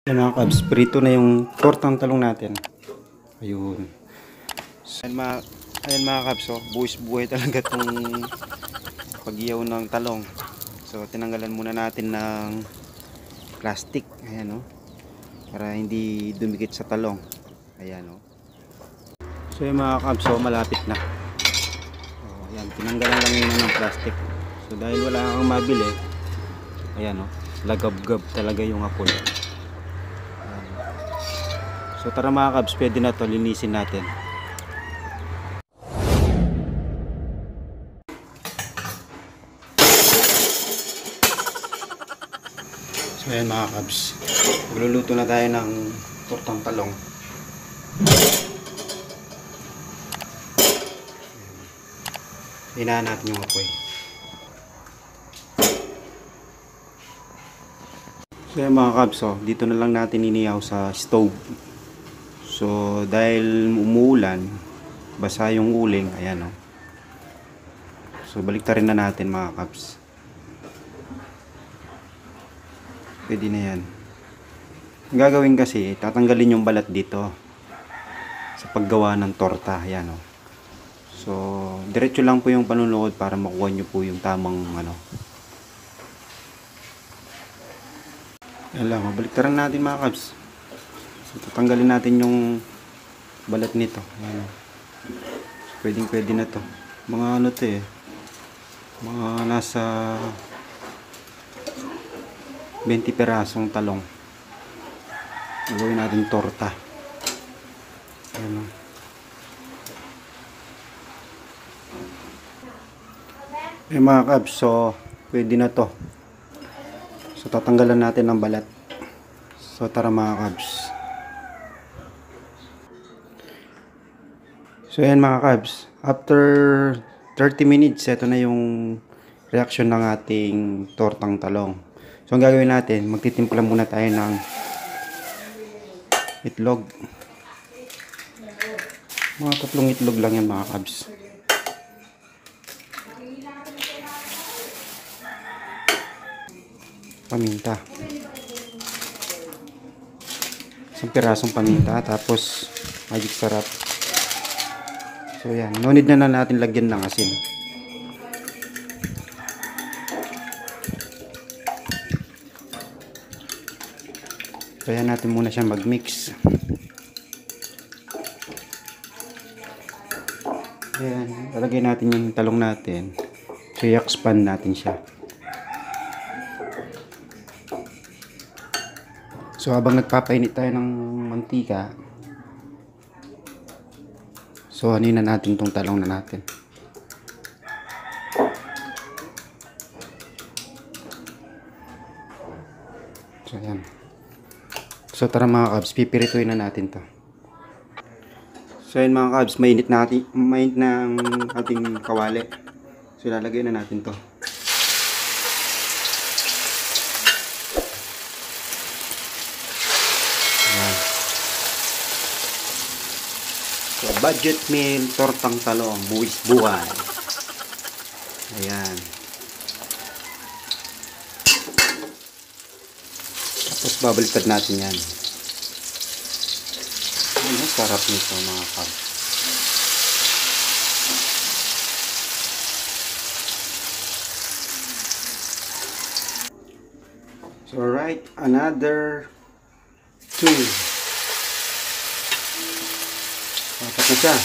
Yan mga kabs, prito na yung tortang talong natin. Ayun. Ayan mga kabs, oh, buwis buhay talaga itong pag-iyaw ng talong. So tinanggalan muna natin ng plastic. Ayan, oh, para hindi dumikit sa talong. Ayan, oh. So yung mga kabs, oh, malapit na. Oh, ayan, tinanggalan lang yun ng plastic. So dahil wala kang mabili, ayan, oh, lagab-gab talaga yung apol. So tara mga kabs, pwede na to, linisin natin. So ayan mga kabs, magluluto na tayo ng tortang talong. Hinaan natin yung apoy. So ayan mga kabs, oh, dito na lang natin inihaw sa stove. So dahil umuulan, basa yung uling, ayan, oh. So baliktarin na natin mga kabs. Pwede na yan. Ang gagawin kasi, tatanggalin yung balat dito sa paggawa ng torta, ayan, oh. So diretso lang po yung panunuod para makuha nyo po yung tamang ano. Ayan lang, baliktaran natin mga kabs. So tatanggalin natin yung balat nito. Ayan, oh. So, pwede na to. Mga ano to eh, mga nasa 20 perasong talong. Gawin natin torta. Ayan, oh. Mga kabs, so pwede na to. So tatanggalan natin ng balat. So tara mga kabs. So ayan mga kabs, after 30 minutes, ito na yung reaction ng ating tortang talong. So ang gagawin natin, magtitimpla muna tayo ng itlog. Mga 3 itlog lang yan mga kabs. Paminta. Isang pirasong paminta, tapos magic sarap. So yan, no need na natin lagyan ng asin. So yan, natin muna siya mag-mix. Ayan, lalagay natin yung talong natin. So i-expand natin siya. So habang nagpapainit tayo ng mantika, so hanin na natin tong talong na natin. So ayan. So tara mga kabs, pipirituin na natin to. So ayan mga kabs, mainit na ang ating kawali. So ilalagay na natin to. Ayan. So budget meal, tortang talong, buwis buhay. Ayan. Tapos babaliktad natin yan. Ano, sarap nito mga kabs. So right, another 2. Dapat na siya.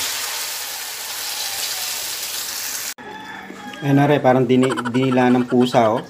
Ayan na rin, parang dinila ng pusa, oh.